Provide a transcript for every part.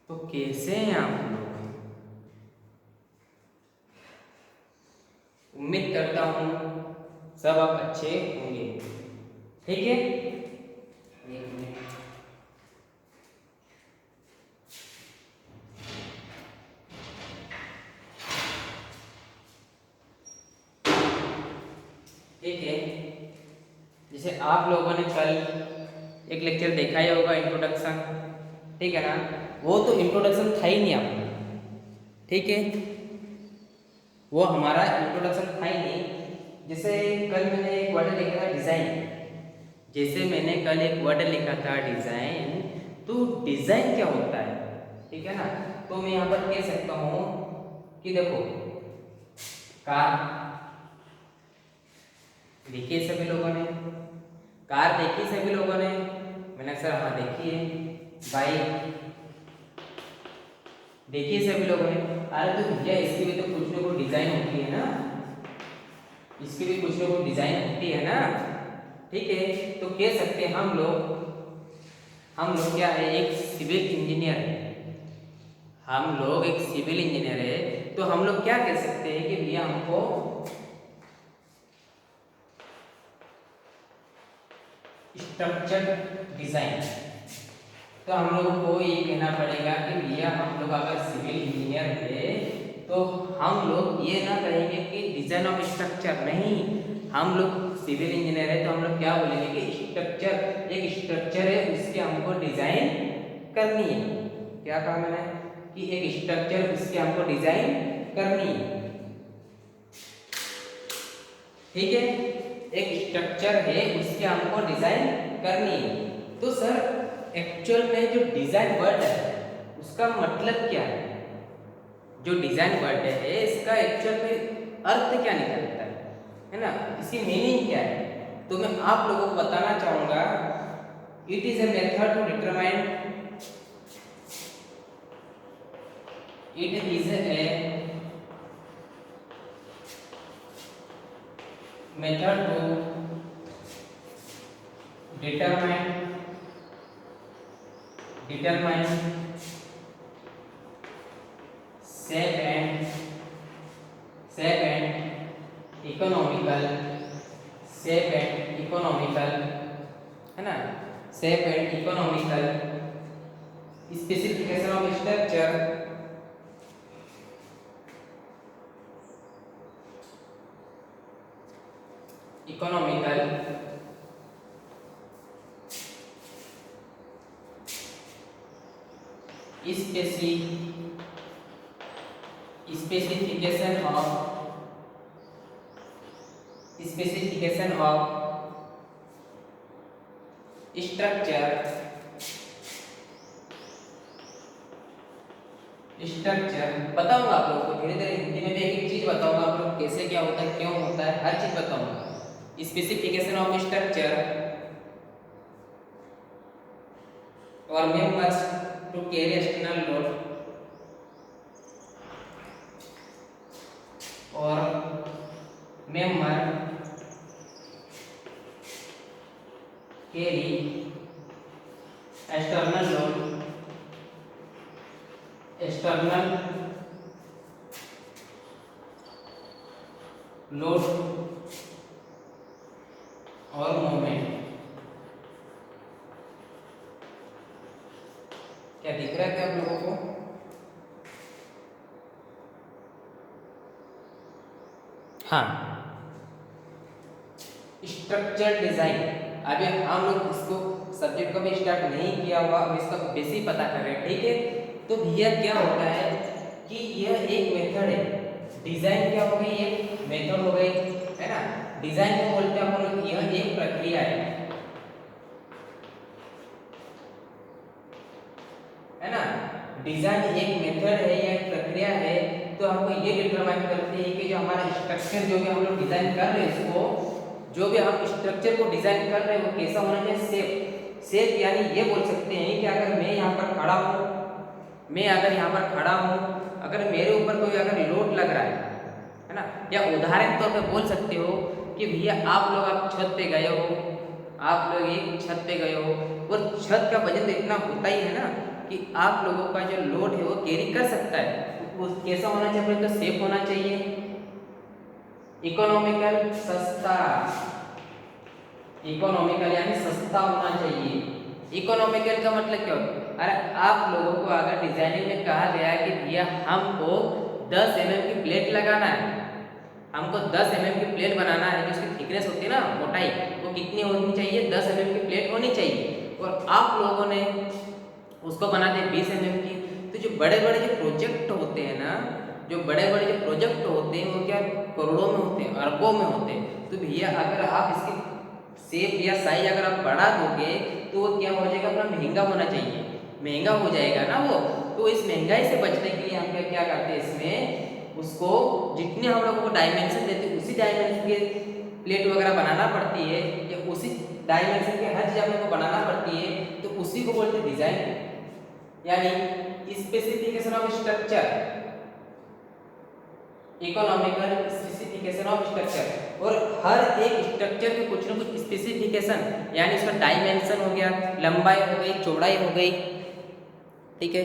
तो कैसे हैं आप लोग? उम्मीद करता हूँ सब आप अच्छे होंगे। ठीक है, एक मिनट। ठीक है, जैसे आप लोगों ने कल एक लेक्चर देखा ही होगा, इंट्रोडक्शन। ठीक है ना, वो तो इंट्रोडक्शन था ही नहीं अपना। ठीक है, वो हमारा इंट्रोडक्शन था ही नहीं। जैसे कल मैंने एक वर्ड लिखा था डिज़ाइन। जैसे मैंने कल एक वर्ड लिखा था डिज़ाइन, तो डिज़ाइन क्या होता है? ठीक है ना, तो मैं यहाँ पर कह सकता हूँ कि देखो, कार देखी है सभी लोगों ने, कार देखी सभी लोगों ने, मैंने अक्सर हाँ देखी है। बाइक देखिए सभी लोगों ने। अरे तो भैया इसकी भी तो कुछ ना कुछ डिजाइन होती है ना, इसकी भी कुछ ना कुछ डिजाइन होती है ना। ठीक है, तो कह सकते हैं हम लोग क्या है, एक सिविल इंजीनियर है। हम लोग एक सिविल इंजीनियर है, तो हम लोग क्या कह सकते हैं कि भैया हमको स्ट्रक्चर डिजाइन। तो हम लोग को ये कहना पड़ेगा कि भैया हम लोग अगर सिविल इंजीनियर है तो हम लोग ये ना कहेंगे कि डिजाइन ऑफ स्ट्रक्चर, नहीं। हम लोग सिविल इंजीनियर है तो हम लोग क्या बोलेंगे कि स्ट्रक्चर, एक स्ट्रक्चर है उसके हमको डिजाइन करनी है। क्या कहा मैंने कि एक स्ट्रक्चर उसके हमको डिजाइन करनी है। ठीक है, एक स्ट्रक्चर है उसके हमको डिजाइन करनी है। तो सर एक्चुअल में जो डिजाइन वर्ड है उसका मतलब क्या है? जो डिजाइन वर्ड है इसका एक्चुअल में अर्थ क्या निकलता है ना, इसकी मीनिंग क्या है? तो मैं आप लोगों को बताना चाहूंगा, it is a method to determine, it is a method to determine safe and economical है ना, safe and economical specification of structure, economical specification of structure बताऊंगा आप लोगों को धीरे धीरे। हिंदी में भी एक एक चीज बताऊंगा आप लोग, कैसे क्या होता है, क्यों होता है, हर चीज बताऊंगा। स्पेसिफिकेशन ऑफ स्ट्रक्चर और members to carry external load, और member carry external load, external load और मोमेंट। क्या दिख रहा है क्या आप लोगों को? हाँ, स्ट्रक्चर डिजाइन। अभी हम लोग इसको सब्जेक्ट को भी स्टार्ट नहीं किया हुआ, अब इसका बेसिक पता कर रहे हैं। ठीक है, तो भैया क्या होता है कि यह एक मेथड है। डिजाइन क्या हो गई, एक मेथड हो गई है ना। डिजाइन को बोलते हैं अपन लोग, यह एक प्रक्रिया है ना। डिजाइन एक मेथड है या एक प्रक्रिया है, तो हमको ये डिटरमाइन करते हैं कि जो हमारा स्ट्रक्चर जो भी हम लोग डिजाइन कर रहे हैं, इसको जो भी हम स्ट्रक्चर को डिजाइन कर रहे हैं वो कैसा होना चाहिए, सेफ। सेफ यानी ये बोल सकते हैं कि अगर मैं यहाँ पर खड़ा हूँ, अगर मेरे ऊपर कोई अगर लोड लग रहा है ना, या उदाहरण तौर पे बोल सकते हो कि भैया आप छत पे गए हो, आप लोग एक छत पे गए हो और छत का वजन तो इतना होता ही है ना, कि आप लोगों का जो लोड है वो कैरी कर सकता है, वो कैसा होना चाहिए, तो सेफ होना चाहिए, इकोनॉमिकल सस्ता, इकोनॉमिकल यानी सस्ता होना चाहिए। इकोनॉमिकल का मतलब क्या होता है? अरे आप लोगों को अगर डिजाइनिंग में कहा गया है कि भैया हमको 10 mm की प्लेट लगाना है, हमको 10 mm की प्लेट बनाना है, जो उसकी थिकनेस होती है ना, मोटाई, वो कितनी होनी चाहिए, 10 mm की प्लेट होनी चाहिए, और आप लोगों ने उसको बना दिया 20 mm की। तो जो बड़े बड़े जो प्रोजेक्ट होते हैं ना, जो बड़े बड़े जो प्रोजेक्ट होते हैं वो क्या करोड़ों में होते हैं, अरबों में होते हैं। तो भैया अगर आप इसकी शेप या साइज अगर आप बढ़ा दोगे तो वो क्या हो जाएगा, अपना महंगा होना चाहिए, महंगा हो जाएगा ना वो। तो इस महंगाई से बचने के लिए हम क्या करते हैं, इसमें उसको जितने हम लोगों को डायमेंशन देते हैं उसी डायमेंशन के प्लेट वगैरह बनाना पड़ती है, या उसी डायमेंशन के हर चीज हम लोग को बनाना पड़ती है। तो उसी को बोलते हैं डिजाइन, यानी specification of structure, economical specification of structure. और हर एक स्ट्रक्चर के कुछ ना कुछ स्पेसिफिकेशन, यानी उसका डायमेंशन हो गया, लंबाई हो गई, चौड़ाई हो गई, ठीक है।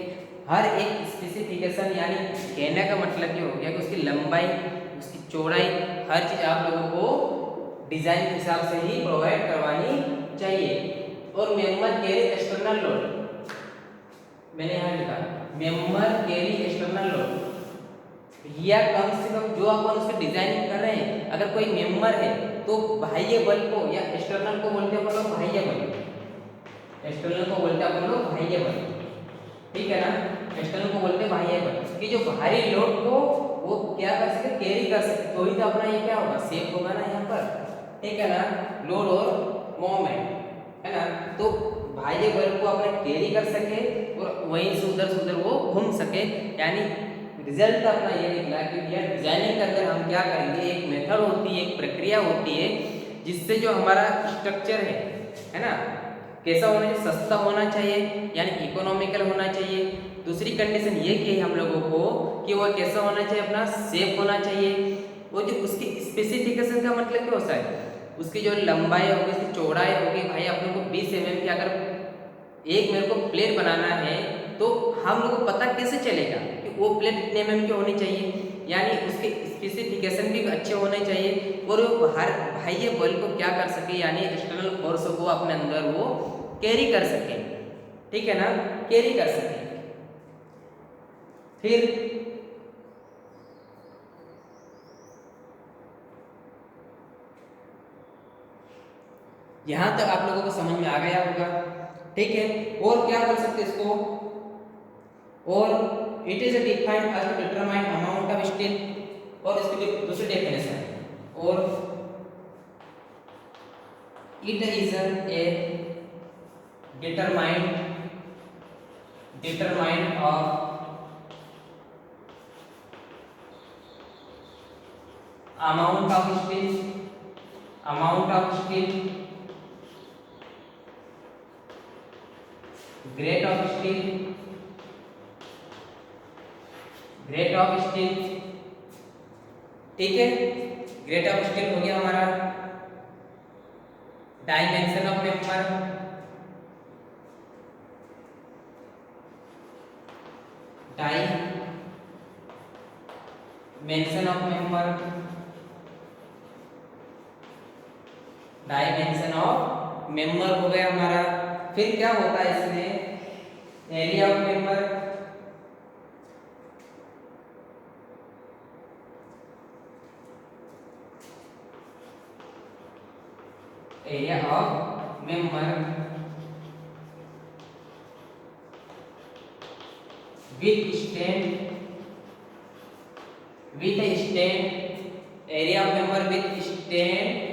हर एक स्पेसिफिकेशन यानी कहने का मतलब ये हो गया कि उसकी लंबाई, उसकी चौड़ाई, हर चीज आप लोगों को डिजाइन के हिसाब से ही प्रोवाइड करवानी चाहिए। और मेंबर कैरी एक्सटर्नल लोड, मैंने यहाँ लिखा मेंबर कैरी एक्सटर्नल लोड, या कम से कम जो अपन उसके डिजाइनिंग कर रहे हैं, अगर कोई मेंबर है तो बाह्य बल को या एक्सटर्नल को बोलते हैं अपन लोग बाह्य बल, एक्सटर्नल को बोलते हैं अपन लोग बाह्य बल, ठीक है ना। एक्सटर्नल को बोलते हैं बाह्य बल, कि जो बाहरी लोड को वो क्या कर सके, कैरी कर सके, तो ही तो अपना ये क्या होगा, सेफ होगा ना यहाँ पर, ठीक है ना। लोड और मोमेंट है ना, तो बाह्य बल को अपने कैरी कर सके और वहीं से उधर वो घूम सके। यानी रिजल्ट अपना ये निकला कि भैया डिजाइनिंग कर कर हम क्या करेंगे, एक मेथड होती है, एक प्रक्रिया होती है, जिससे जो हमारा स्ट्रक्चर है ना, कैसा होना चाहिए, सस्ता होना चाहिए, यानी इकोनॉमिकल होना चाहिए। दूसरी कंडीशन ये की हम लोगों को कि वो कैसा होना चाहिए, अपना सेफ होना चाहिए। वो जो उसकी स्पेसिफिकेशन का मतलब क्या होता है, उसकी जो लंबाई होगी, उसकी चौड़ाई होगी, भाई अपने को 20 mm की अगर एक मेरे को प्लेट बनाना है तो हम लोग को पता कैसे चलेगा कि वो प्लेट कितने mm की होनी चाहिए, यानी उसके स्पेसिफिकेशन भी अच्छे होने चाहिए, और वो बाह्य बल को क्या कर सके, यानी एक्सटर्नल फोर्स को अपने अंदर वो कैरी कर सके, ठीक है ना, कैरी कर सके। फिर यहां तक आप लोगों को समझ में आ गया होगा, ठीक है। और क्या बोल सकते इसको, और it is defined as to determine amount of steel, और इसकी दूसरी डेफिनेशन, और it is a determined of amount of steel, grade of steel, ठीक है। ग्रेड ऑफ स्टील हो गया हमारा, dimension of member, dimension of member, dimension of member हो गया हमारा। फिर क्या होता है इसमें, area of member, area of member with stand, area of member with stand,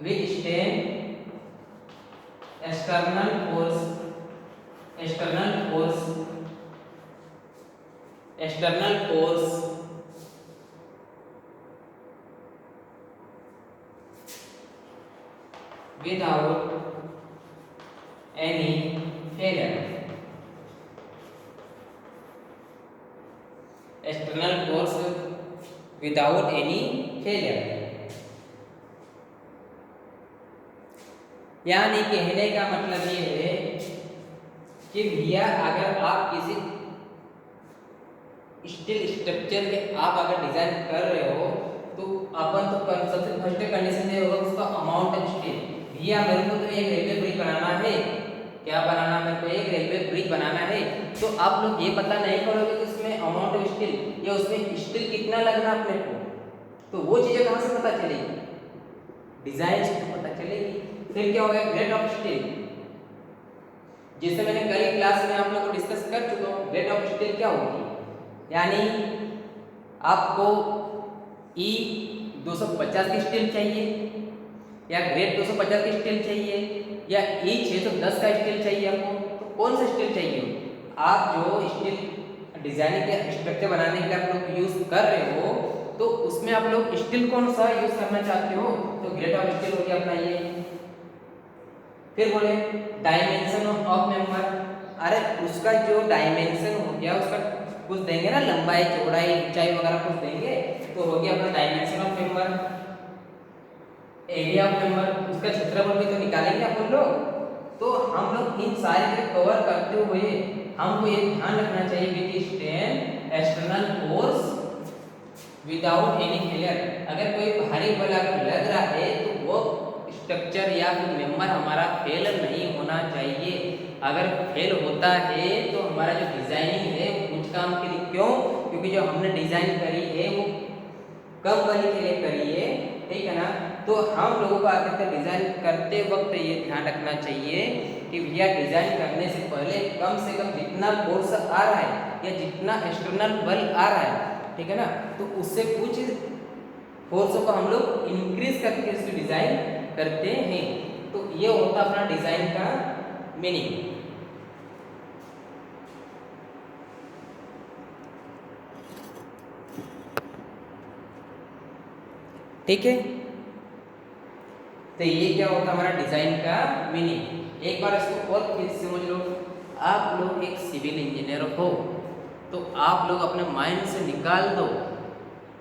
withstand external force without any failure, external force without any failure. यानी कहने का मतलब ये है कि भैया अगर आप किसी स्टील स्ट्रक्चर के आप अगर डिजाइन कर रहे हो तो अपन तो सबसे फर्स्ट कंडीशन ये होगा उसका अमाउंट ऑफ स्टील। भैया मेरे को तो एक रेलवे ब्रिज बनाना है, क्या बनाना, मेरे को एक रेलवे ब्रिज बनाना है, तो आप लोग ये पता नहीं करोगे कि उसमें अमाउंट ऑफ स्टील या उसमें स्टील कितना लगना अपने को, तो वो चीजें कहाँ से पता चलेगी, डिजाइन से पता चलेगी। फिर क्या होगा, ग्रेड ऑफ स्टील, जैसे मैंने कल क्लास में आप लोगों को डिस्कस कर चुका हूँ। ग्रेड ऑफ स्टील क्या होगी, यानी आपको ई 250 की स्टील चाहिए या ग्रेड 250 की स्टील चाहिए या ई 610 का स्टील चाहिए आपको, तो कौन सा स्टील चाहिए। आप जो स्टील डिजाइनिंग के स्ट्रक्चर बनाने के लिए आप लोग यूज कर रहे हो तो उसमें आप लोग स्टील कौन सा यूज करना चाहते हो, तो ग्रेड ऑफ स्टील हो गया अपना ये। फिर बोले डायमेंशन ऑफ मेंबर, अरे उसका जो डायमेंशन हो गया उसका कुछ देंगे ना, लंबाई चौड़ाई ऊंचाई वगैरह कुछ देंगे, तो हो गया अपना dimension of member. Area of member, उसका क्षेत्रफल भी तो निकालेंगे अपन लोग। तो हम लोग इन सारे को कवर करते हुए हमको ये ध्यान रखना चाहिए कि strain external force without any failure, अगर कोई भारी बल अगर लग रहा है तो वो स्ट्रक्चर या फिर मेंबर हमारा फेल नहीं होना चाहिए। अगर फेल होता है तो हमारा जो डिजाइनिंग है कुछ काम के लिए, क्यों, क्योंकि जो हमने डिजाइन करी है वो कम बल के लिए करी है, ठीक है ना। तो हम लोगों को आगे डिजाइन करते वक्त ये ध्यान रखना चाहिए कि भैया डिजाइन करने से पहले कम से कम जितना फोर्स आ रहा है या जितना एक्सटर्नल बल आ रहा है, ठीक है ना, तो उससे कुछ फोर्सों को हम लोग इंक्रीज करके इसकी डिजाइन करते हैं। तो ये होता अपना डिजाइन का मीनिंग। ठीक है, तो ये क्या होता हमारा डिजाइन का मीनिंग। एक बार इसको और फिर समझ लो। आप लोग एक सिविल इंजीनियर हो तो आप लोग अपने माइंड से निकाल दो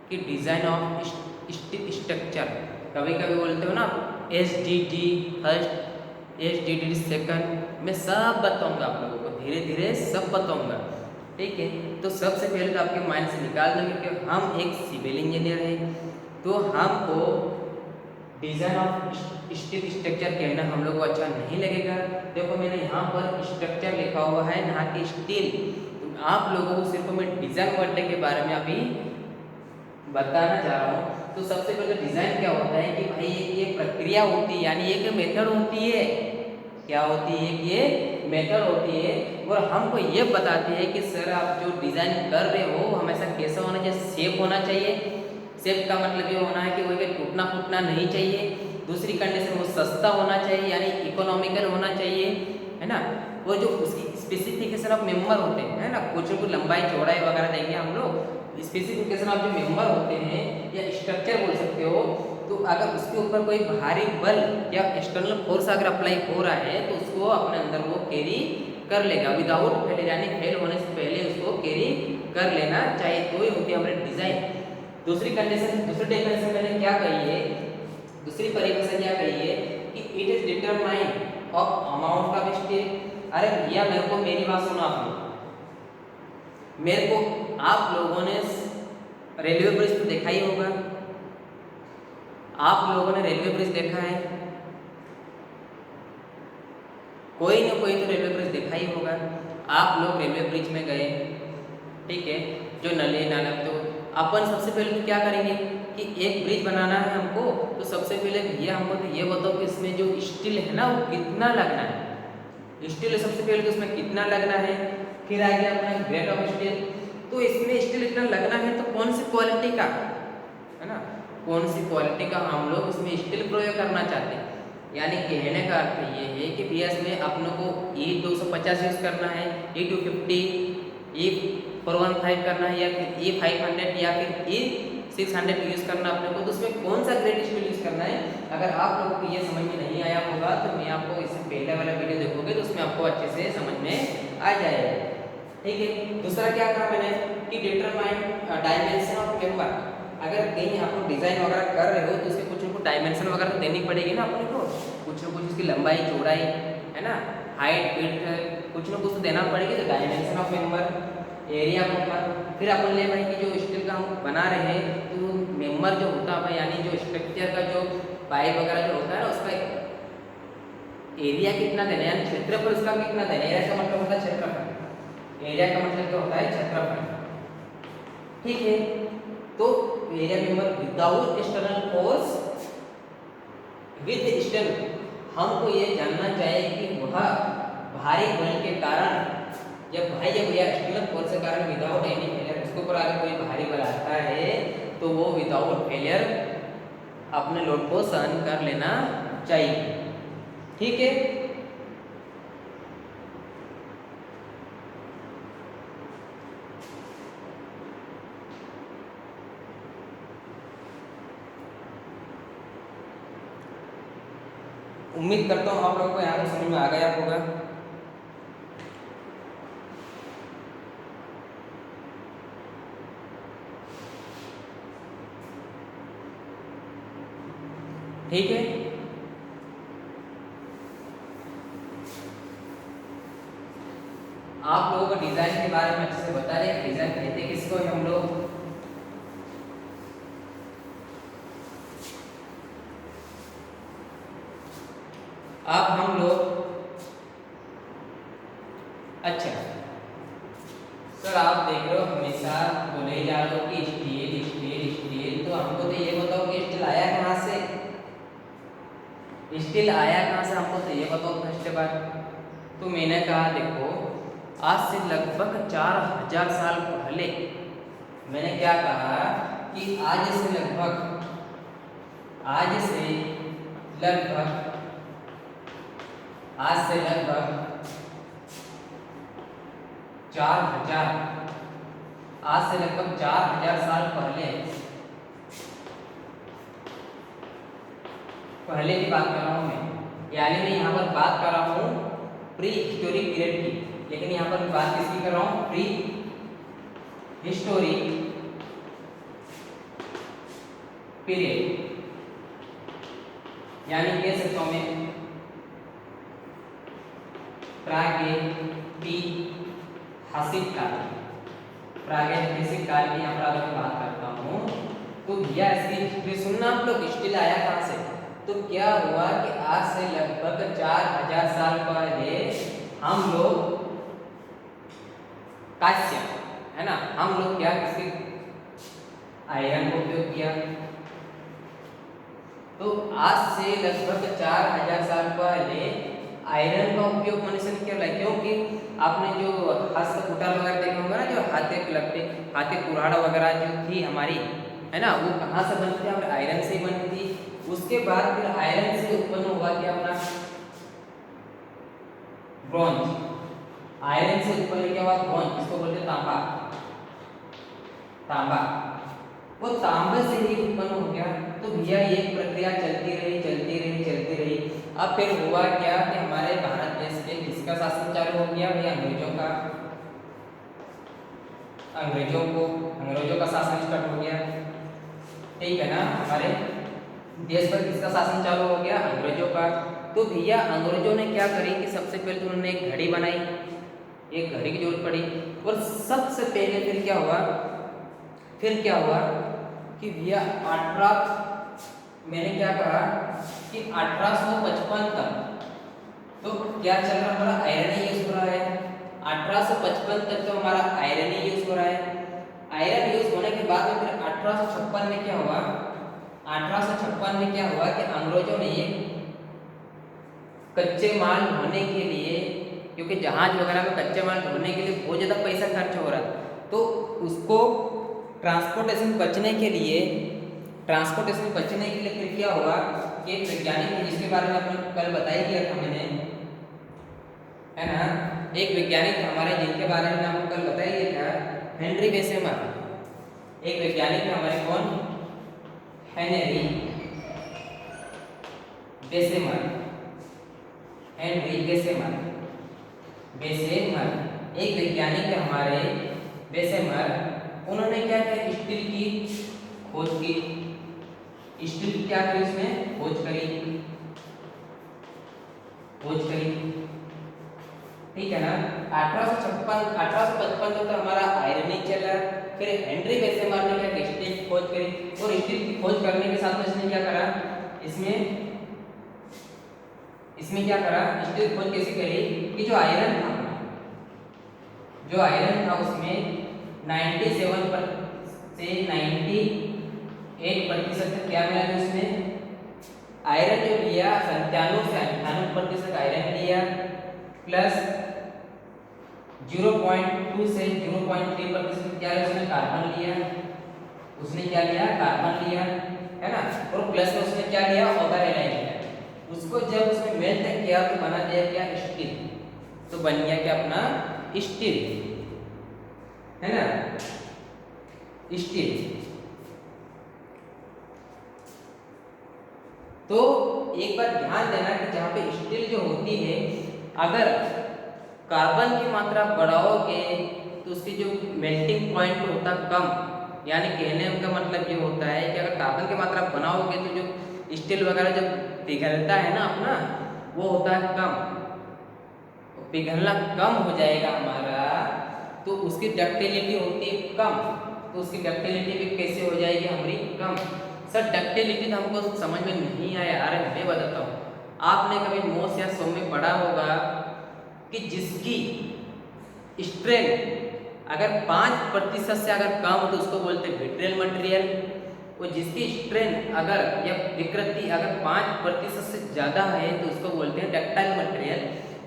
कि डिजाइन ऑफ स्टील स्ट्रक्चर, कभी कभी बोलते हो ना SDD फर्स्ट, SDD सेकंड, मैं सब बताऊंगा आप लोगों को, धीरे धीरे सब बताऊंगा, ठीक है। तो सबसे पहले तो आपके माइंड से निकाल दोगे कि हम एक सिविल इंजीनियर हैं, तो हमको डिजाइन ऑफ स्टील स्ट्रक्चर कहना हम लोग को अच्छा नहीं लगेगा। देखो मैंने यहाँ पर स्ट्रक्चर लिखा हुआ है, ना कि स्टील। तो आप लोगों को सिर्फ मैं डिजाइन वर्ड के बारे में अभी बताना चाह रहा हूँ। तो सबसे पहले डिजाइन क्या होता है कि भाई ये प्रक्रिया होती है, यानी एक मेथड होती है। क्या होती है, ये मेथड होती है और हमको ये बताती है कि सर आप जो डिजाइन कर रहे हो हमेशा कैसा होना चाहिए, सेफ होना चाहिए। सेफ का मतलब ये होना है कि वो टूटना फूटना नहीं चाहिए। दूसरी कंडीशन वो सस्ता होना चाहिए, यानी इकोनॉमिकल होना चाहिए, है ना। वो जो उसकी स्पेसिफिकेशन ऑफ मेंबर होते हैं, है ना, कुछ लंबाई चौड़ाई वगैरह देंगे हम लोग। स्पेसिफिकेशन ऑफ जो मेंबर होते हैं या स्ट्रक्चर बोल सकते हो, तो अगर उसके ऊपर कोई भारी बल या एक्सटर्नल फोर्स अगर अप्लाई हो रहा है तो उसको अपने अंदर वो कैरी कर लेगा विदाउट फेल, यानी फेल होने से पहले उसको कैरी कर लेना चाहिए। तो ये होती है हमारी डिजाइन। दूसरी कंडीशन, दूसरी डेफिनेशन मैंने क्या कही है, दूसरी परिभाषा क्या कही है कि it is determined of amount of steel. अरे भैया मेरे को मेरी बात सुनो आप लोग, मेरे को आप लोगों ने रेलवे ब्रिज तो देखा ही होगा, आप लोगों ने रेलवे ब्रिज देखा है, कोई ना कोई तो रेलवे ब्रिज देखा ही होगा। आप लोग रेलवे ब्रिज में गए, ठीक है, जो नले नाला, तो अपन सबसे पहले तो क्या करेंगे कि एक ब्रिज बनाना है हमको, तो सबसे पहले भैया हमको तो ये बताओ कि इसमें जो स्टील है ना वो कितना लगना है। स्टील सबसे पहले तो इसमें कितना लगना है, फिर आ गया अपना ग्रेड ऑफ स्टील। तो इसमें स्टील इतना लगना है तो कौन सी क्वालिटी का, है ना, कौन सी क्वालिटी का हम लोग इसमें स्टील प्रयोग करना चाहते हैं। यानी कहने का अर्थ ये है कि भैया इसमें अपनों को E250 यूज़ करना है, E250, E415 करना है, या फिर E500 या फिर E600 यूज़ करना अपने को, तो उसमें कौन सा ग्रेड स्टील यूज़ करना है। अगर आप लोगों को ये समझ में नहीं आया होगा तो मैं आपको इससे पहले वाला वीडियो देखोगे तो उसमें आपको अच्छे से समझ में आ जाएगा। ठीक है। दूसरा क्या कहा मैंने कि डिटरमाइन डायमेंशन ऑफ मेंबर। अगर कहीं आप लोग डिजाइन वगैरह कर रहे हो तो उसके कुछ न कुछ डायमेंशन वगैरह तो देनी पड़ेगी ना अपने को, कुछ न कुछ उसकी लंबाई चौड़ाई है ना, हाइट विड्थ कुछ न कुछ तो देना पड़ेगी। तो dimension of member, area member, फिर अपन ले भाई कि जो स्टील का हम बना रहे हैं तो मेंबर जो होता है यानी जो स्ट्रक्चर का जो पाइप वगैरह जो होता है ना उसका एरिया कितना देना है, यानी क्षेत्रफल उसका कितना देना है। एरिया का मतलब होता है क्षेत्रफल, एरिया का मतलब क्या होता है क्षेत्रफल। ठीक है, तो area member without external force with external, हमको ये जानना चाहिए कि वह भारी बल के कारण जब भाई जब यह एक्सटर्नल फोर्स के कारण विदाउट एनी फेलियर उसके ऊपर अगर कोई भारी बल आता है तो वो विदाउट फेलियर अपने लोड को सहन कर लेना चाहिए। ठीक है, उम्मीद करता हूँ आप लोगों को यहाँ पर समझ में आ गया होगा। ठीक है, आप लोगों को डिजाइन के बारे में अच्छे से बता रहे, डिजाइन कहते किसको है हम लोग। अब हम लोग अच्छा सर आप देख रहे हो हमेशा बोले ही जा रहे हो कि स्टील स्टील स्टील, तो हमको तो ये बताओ कि स्टील आया कहाँ से, स्टील आया कहाँ से हमको तो ये बताओ फर्स्ट बार। तो मैंने कहा देखो आज से लगभग 4000 साल पहले मैंने क्या कहा कि आज से लगभग 4000 साल पहले की बात कर रहा हूँ मैं, यानी मैं यहाँ पर बात कर रहा हूँ प्री हिस्टोरिक पीरियड की, लेकिन यहाँ पर बात किसकी कर रहा हूँ, प्री हिस्टोरिक पीरियड, यानी कह सकता हूँ मैं प्रागैतिहासिक काल, प्रागैतिहासिक काल की यहाँ पर अगर मैं बात करता हूँ तो भैया इसकी हिस्ट्री सुनना आप लोग, स्टील आया कहाँ से। तो क्या हुआ कि आज से लगभग 4000 साल पहले हम लोग कांस्य है ना, हम लोग क्या किसी आयरन का उपयोग किया। तो आज से लगभग 4000 साल पहले आयरन का उपयोग मनुष्य ने किया, क्योंकि आपने जो हस्त कुटार वगैरह देखा होगा ना, जो हाथे लपटे हाथे कुल्हाड़ा वगैरह जो थी हमारी है ना, वो कहाँ से बनती थी, हमारे आयरन से ही बनती थी। उसके बाद फिर आयरन से उत्पन्न हुआ क्या अपना ब्रॉन्ज, आयरन से उत्पन्न क्या हुआ ब्रॉन्ज, इसको बोलते तांबा, तांबा वो तांबे से ही उत्पन्न हो गया। तो भैया ये प्रक्रिया चलती रही। अब फिर हुआ क्या कि हमारे भारत देश पे किसका शासन चालू हो गया भैया, अंग्रेजों का शासन स्टार्ट हो गया। ठीक है ना, हमारे देश पर किसका शासन चालू हो गया, अंग्रेजों का। तो भैया अंग्रेजों ने क्या करी कि सबसे पहले तो उन्होंने एक घड़ी बनाई, एक घड़ी की जरूरत पड़ी। और सबसे पहले फिर क्या हुआ कि भैया मैंने क्या कहा कि 1855 तक तो क्या चल रहा, हमारा आयरन ही यूज हो रहा है। 1855 तक तो हमारा आयरन ही यूज हो रहा है। आयरन यूज होने के बाद में फिर 1856 में क्या हुआ, कि अंग्रेजों ने कच्चे माल ढोने के लिए, क्योंकि जहाज वगैरह में कच्चे माल ढोने के लिए बहुत ज़्यादा पैसा खर्च हो रहा था, तो उसको ट्रांसपोर्टेशन बचने के लिए फिर क्या हुआ कि एक वैज्ञानिक है जिसके बारे में आपने कल बताया किया था मैंने, है ना, एक वैज्ञानिक हमारे जिनके बारे में आपको कल बताया गया था, हेनरी बेसेमर। एक वैज्ञानिक है हमारे, कौन, हेनरी बेसेमर। एक वैज्ञानिक है हमारे बेसेमर, उन्होंने क्या किया, स्टील की खोज की। स्टील की क्या करी, उसने खोज करी, ठीक है ना। 1855 तक तो हमारा आयरन ही चला। फिर हेनरी बेसेमर ने क्या, स्टील की खोज करी, और स्टील की खोज करने के साथ में इसने क्या करा, इसमें क्या करा, स्टील की खोज कैसे करी कि जो आयरन था उसमें 97 से 98% तक क्या मिला, जो उसमें आयरन जो लिया 97 से 98% आयरन लिया, प्लस 0.2 से 0.3% क्या लिया, उसने कार्बन लिया, है ना। और प्लस में उसने क्या लिया, ओगारेनाइन लिया। उसको जब उसमें मेल्ट किया तो बना दिया क्या, स्टील। तो बन गया क्या अपना स्टील, है ना, स्टील। तो एक बार ध्यान देना कि जहाँ पे स्टील जो होती है, अगर कार्बन की मात्रा बढ़ाओगे तो उसकी जो मेल्टिंग पॉइंट होता कम, यानी कहने का मतलब ये होता है कि अगर कार्बन की मात्रा बनाओगे तो जो स्टील वगैरह जब पिघलता है ना अपना, वो होता है कम, पिघलना कम हो जाएगा हमारा, तो उसकी डक्टिलिटी होती है कम, तो उसकी डक्टिलिटी भी कैसे हो जाएगी हमारी, कम। सर डक्टिलिटी तो हमको समझ में नहीं आया, अरे मैं बताता हूँ। आपने कभी मोस या सौ में पढ़ा होगा कि जिसकी स्ट्रेंथ अगर 5% से अगर कम हो तो उसको बोलते हैं ब्रिटल मटेरियल, और जिसकी स्ट्रेंथ अगर या विकृति अगर 5% से ज़्यादा है तो उसको बोलते हैं डक्टाइल मटेरियल।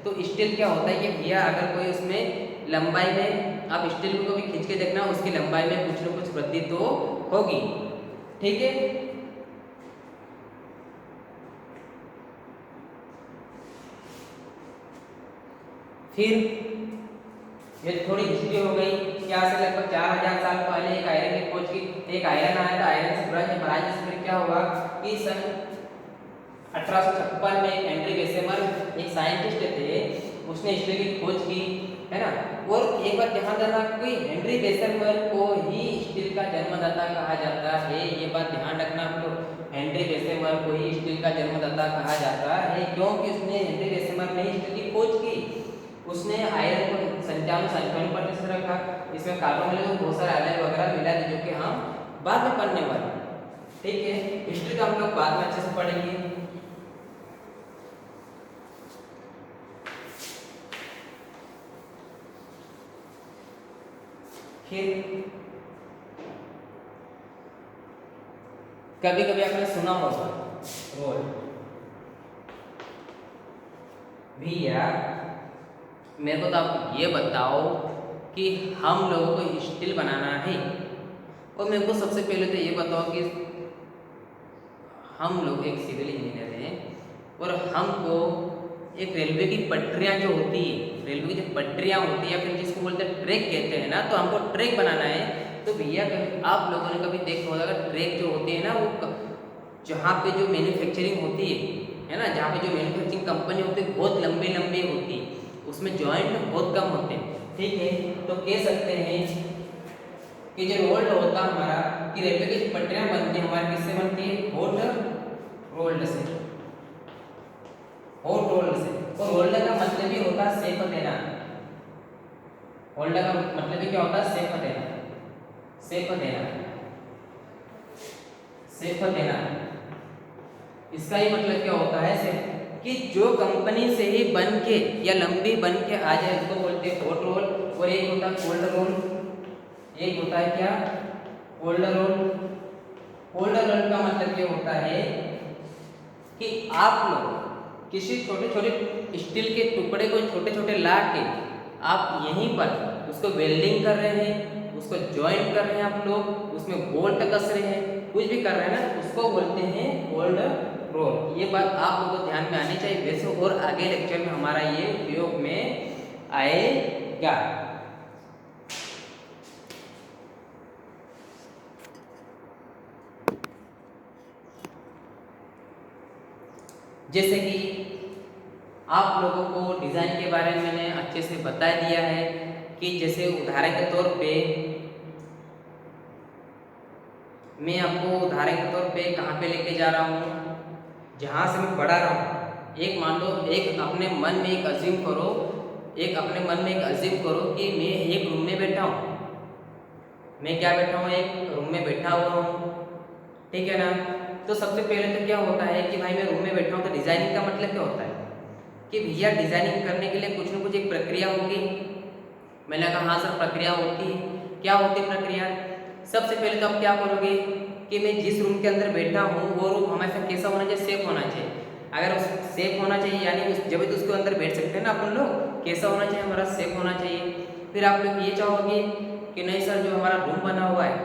तो स्टील क्या होता है कि भैया अगर कोई उसमें लंबाई में, आप स्टील को भी खींच के देखना, उसकी लंबाई में कुछ न कुछ वृद्धि तो होगी, ठीक है। फिर ये थोड़ी हिस्ट्री हो गई, क्या से लगभग 4000 साल पहले एक आयरन की खोज की, एक आयरन आया था, आयरन से ब्रॉन्ज, फिर क्या हुआ कि सन 1856 में हेनरी बेसेमर एक साइंटिस्ट थे, उसने स्टील की खोज की, है ना। और एक बार ध्यान देना कि हेनरी बेसेमर को ही स्टील का जन्मदाता कहा जाता है, ये बात ध्यान रखना आप लोग। हेनरी बेसेमर को ही स्टील का जन्मदाता कहा जाता है, क्योंकि उसने, हेनरी बेसेमर ने स्टील की खोज की। उसने आयरन को 97-98% रखा, इसमें कार्बन मिले तो बहुत सारे आयरन वगैरह मिला थे, जो कि हम बाद में पढ़ने वाले, ठीक है। हिस्ट्री का हम लोग बाद में अच्छे से पढ़ेंगे। फिर कभी कभी आपने सुना होगा रोल, भैया मेरे को तो आप ये बताओ कि हम लोगों को स्टील बनाना है, और मेरे को सबसे पहले तो ये बताओ कि हम लोग एक सिविल इंजीनियर हैं और हमको एक रेलवे की पटरियाँ जो होती है, रेलवे की जो पटरियाँ होती है, फिर जिसको बोलते हैं ट्रैक कहते हैं ना, तो हमको ट्रैक बनाना है। तो भैया कभी आप लोगों ने कभी देखा होगा, ट्रैक जो होते हैं ना, वो जहाँ पे जो मैन्युफैक्चरिंग होती है ना, जहाँ पे जो मैन्युफैक्चरिंग कंपनी होती है बहुत लंबी लंबी होती है, उसमें जॉइंट बहुत कम होते हैं, ठीक है। तो कह सकते हैं कि जो रोल्ड होता हमारा, कि रेलवे की पटरियाँ बनती है हमारी किससे बनती है, हॉट रोल्ड से, हॉट रोल्ड से। और रोल्ड का मतलब ही होता है शेप देना, रोल्ड का मतलब ही क्या होता है, शेप देना, शेप देना, शेप देना। इसका ही मतलब क्या होता है, शेप, कि जो कंपनी से ही बन के या लंबी बन के आ जाए उसको बोलते हैं हॉट रोल। और एक होता है कोल्ड रोल, एक होता है क्या, कोल्ड रोल। कोल्ड रोल का मतलब ये होता है कि आप लोग किसी छोटे छोटे स्टील के टुकड़े को छोटे छोटे ला के आप यहीं पर उसको वेल्डिंग कर रहे हैं, उसको ज्वाइंट कर रहे हैं आप लोग, उसमें बोल्ट कस रहे हैं, कुछ भी कर रहे हैं ना, उसको बोलते हैं कोल्ड रोल। ये बात आप लोगों को ध्यान में आनी चाहिए वैसे, और आगे लेक्चर में हमारा ये उपयोग में आएगा। जैसे कि आप लोगों को डिज़ाइन के बारे में मैंने अच्छे से बता दिया है, कि जैसे उदाहरण के तौर पे मैं आपको उदाहरण के तौर पे कहाँ पे लेके जा रहा हूँ, जहाँ से मैं पढ़ा रहा हूँ। एक मान लो, एक अपने मन में एक अज्यूम करो, एक अपने मन में एक अज्यूम करो कि मैं एक रूम में बैठा हूँ। मैं क्या बैठा हूँ, एक रूम में बैठा हुआ हूँ, ठीक है ना। तो सबसे पहले तो क्या होता है कि भाई मैं रूम में बैठा हूँ, तो डिजाइनिंग का मतलब क्या होता है कि भैया डिजाइनिंग करने के लिए कुछ ना कुछ एक प्रक्रिया होगी। मैंने कहा हाँ सर प्रक्रिया होती है। क्या होती है प्रक्रिया? सबसे पहले तो आप क्या करोगे कि मैं जिस रूम के अंदर बैठा हूँ वो रूम हमेशा कैसा होना चाहिए, सेफ होना चाहिए। अगर सेफ होना चाहिए यानी जब तो उसके अंदर बैठ सकते हैं ना अपन लोग, कैसा होना चाहिए हमारा, सेफ होना चाहिए। फिर आप लोग ये चाहोगे कि नहीं सर जो हमारा रूम बना हुआ है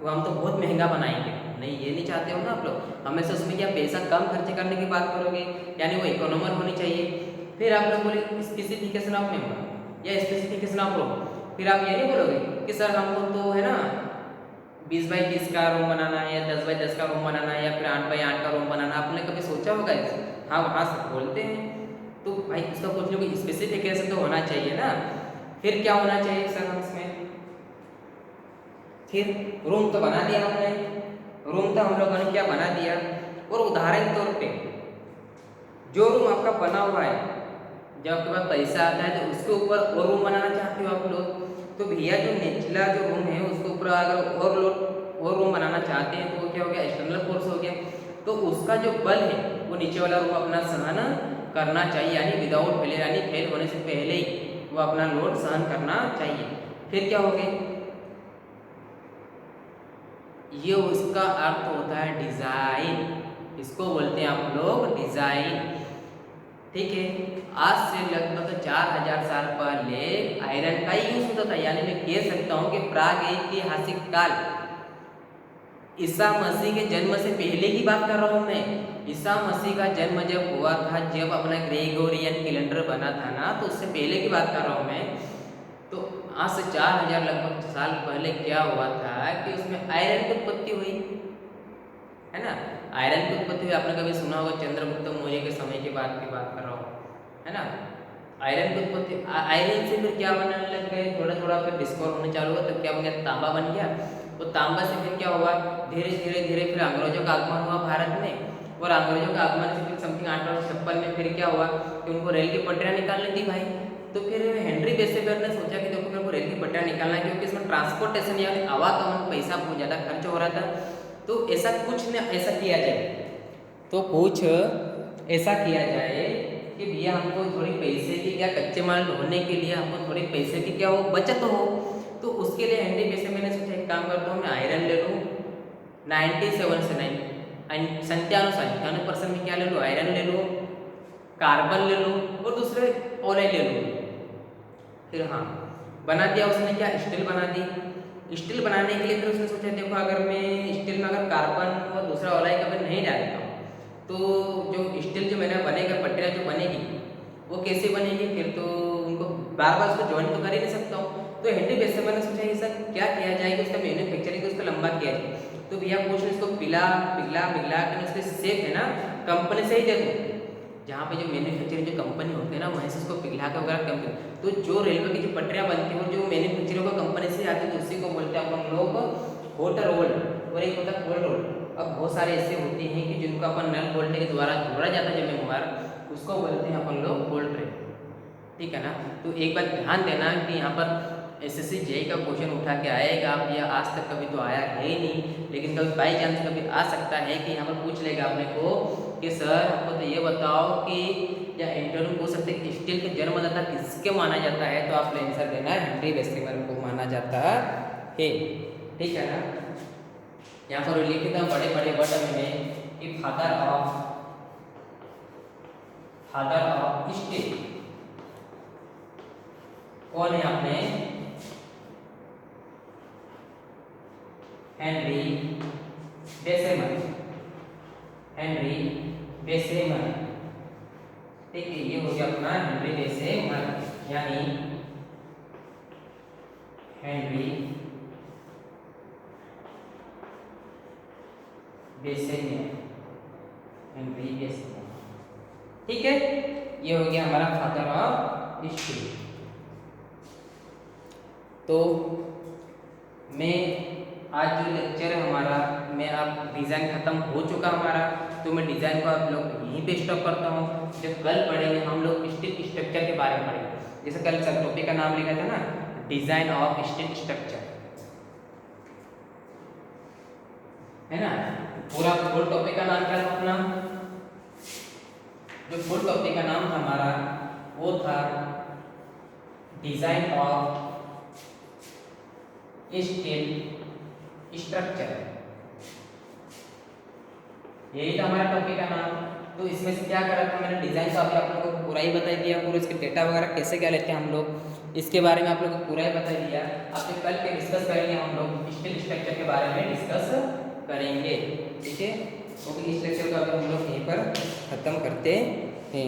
वो हम तो बहुत महंगा बनाएंगे। नहीं, ये नहीं चाहते हो ना आप लोग, हमेशा उसमें क्या पैसा कम खर्च करने की बात करोगे, यानी वो इकोनॉमर होनी चाहिए। फिर आप लोग बोले स्पेसिफिकेशन ऑफ मेंबर या स्पेसिफिकेशन ऑफ रूम। फिर आप ये नहीं बोलोगे कि सर हमको तो है ना 20 बाई 20 का रूम बनाना है या 10 बाई 10 का रूम बनाना है या फिर 8 बाई 8 का रूम बनाना। आपने कभी सोचा होगा इसे? हाँ वहाँ से बोलते हैं। तो भाई उसका कुछ ना कुछ स्पेसिफिकेशन तो होना चाहिए ना। फिर क्या होना चाहिए सर हम इसमें, फिर रूम तो बना दिया हमने, रूम तो हम लोगों ने क्या बना दिया। और उदाहरण के तौर पे जो रूम आपका बना हुआ है, जब आपके पास पैसा आता है तो उसके ऊपर और रूम बनाना चाहते हो आप लोग, तो भैया जो निचला जो रूम है उसके ऊपर अगर और रूम बनाना चाहते हैं तो वो क्या हो गया, एक्सटर्नल फोर्स हो गया। तो उसका जो बल है वो नीचे वाला रूम अपना सहन करना चाहिए, यानी विदाउट फेलियर, यानी फेल होने से पहले ही वो अपना लोड सहन करना चाहिए। फिर क्या हो गया, ये उसका अर्थ होता है डिजाइन, इसको बोलते हैं आप लोग डिजाइन, ठीक है। आज से लगभग 4000 साल पहले आयरन का यूज होता था, यानी मैं कह सकता हूँ कि प्राग ऐतिहासिक काल, ईसा मसीह के जन्म से पहले की बात कर रहा हूँ मैं। ईसा मसीह का जन्म जब हुआ था, जब अपना ग्रेगोरियन कैलेंडर बना था ना, तो उससे पहले की बात कर रहा हूँ मैं। तो आज से 4000 लगभग साल पहले क्या हुआ था कि उसमें आयरन की उत्पत्ति हुई, है ना। आयरन की उत्पत्ति हुई, आपने कभी सुना होगा, चंद्रगुप्त मौर्य के समय की बात कर रहा हूँ, है ना। आयरन की उत्पत्ति, आयरन से फिर क्या बनने लग गए, थोड़ा थोड़ा फिर डिस्कवर होने चालू हुआ, तब क्या बन गया, तांबा बन गया। तो तांबा से फिर क्या हुआ, धीरे धीरे धीरे फिर अंग्रेजों का आगमन हुआ भारत में। और अंग्रेजों का आगमन से फिर समथिंग 1856 में फिर क्या हुआ कि उनको रेल की पटरियाँ निकालनी थी भाई। तो फिर हेनरी बेसेबर ने सोचा कि देखो मेरे को रेल की पटरियाँ निकालना है, क्योंकि इसमें ट्रांसपोर्टेशन यानी आवागमन पैसा बहुत ज़्यादा खर्च हो रहा था। तो ऐसा कुछ न ऐसा किया जाए, तो कुछ ऐसा किया जाए कि भैया हमको थोड़ी पैसे की, क्या कच्चे माल ढोने के लिए हमको थोड़ी पैसे की क्या हो, बचत हो। तो उसके लिए हेनरी बेसेबर मैंने सोचा एक काम करता हूँ, मैं आयरन ले लूँ 97 से 97% में क्या ले लूँ, आयरन ले लूँ, कार्बन ले लूँ और दूसरे ओले ले लूँ। फिर हाँ बना दिया उसने, क्या स्टील बना दी। स्टील बनाने के लिए फिर उसने सोचा देखो अगर मैं स्टील में अगर कार्बन और दूसरा ओलाई का नहीं डालता हूँ तो जो स्टील जो मैंने बनेगा, पट्टियाँ जो बनेगी वो कैसे बनेगी, फिर तो उनको बार बार उसको ज्वाइन तो कर ही नहीं सकता हूँ। तो हेनरी बेसेबर ने सोचा ये सब क्या किया जाए कि उसका मैन्युफैक्चरिंग उसको लंबा किया जाए। तो भैया कुछ इसको पिला पिघला पिघला कर उसके सेफ है ना कंपनी से ही दे दूँ, जहाँ पे जो मैन्युफैक्चरिंग जो कंपनी होती है ना वहीं से उसको पिघला के वगैरह कंपनी। तो जो रेलवे की जो पटरियाँ बनती है वो जो मैन्युफैक्चरिंग को कंपनी से आती है, तो उसी को बोलते हैं अपन लोग हॉट रोल, और एक होता है कोल्ड रोल। अब बहुत सारे ऐसे होते हैं कि जिनको अपन नल वोल्टेज के द्वारा जोड़ा जाता है जब मोबाइल, उसको बोलते हैं अपन लोग कोल्ड ट्रेन, ठीक है ना। तो एक बात ध्यान देना कि यहाँ पर एसएससी जेईई का क्वेश्चन उठा के आएगा, आप यह आज तक कभी तो आया है ही नहीं, लेकिन कभी बाई चांस कभी आ सकता है कि यहाँ पर पूछ लेगा अपने को कि सर हमको तो ये बताओ कि, या इंटरव्यू पूछ सकते कि स्टील के जन्मदाता किसके माना जाता है, तो आपको आंसर देना है हेनरी बेसेबर को माना जाता है, ठीक है ना। यहाँ पर लिखित बड़े बड़े वर्ड में कि फादर ऑफ स्टील कौन है आपने, हेनरी बेसेबर, ठीक है। ये हो गया अपना हेनरी बेसेबर, यानी हेनरी बेसेबर, ठीक है। ये हो गया हमारा फादर ऑफ स्टील। तो मैं आज जो लेक्चर है हमारा, मैं अब डिज़ाइन ख़त्म हो चुका हमारा, तो मैं डिज़ाइन को आप लोग यहीं पे स्टॉप करता हूँ। जब कल पढ़ेंगे हम लोग स्टील स्ट्रक्चर के बारे में पढ़ेंगे। जैसे कल सब टॉपिक का नाम लिखा था ना, डिज़ाइन ऑफ स्टील स्ट्रक्चर, है ना। पूरा फुल टॉपिक का नाम क्या था अपना, जो फुल टॉपिक का नाम था हमारा वो था डिज़ाइन ऑफ स्टील स्ट्रक्चर, यही था हमारा टॉपिक का नाम। तो इसमें से क्या करा था मैंने, डिज़ाइन तो अभी आप लोगों को पूरा ही बता दिया, पूरे इसके डेटा वगैरह कैसे क्या लेते हैं हम लोग, इसके बारे में आप लोगों को पूरा ही बता दिया। आपसे कल के डिस्कस करेंगे हम लोग स्टील स्ट्रक्चर के बारे में डिस्कस करेंगे, ठीक है। ओके, इस लेक्चर को अभी हम लोग यहीं पर ख़त्म करते हैं।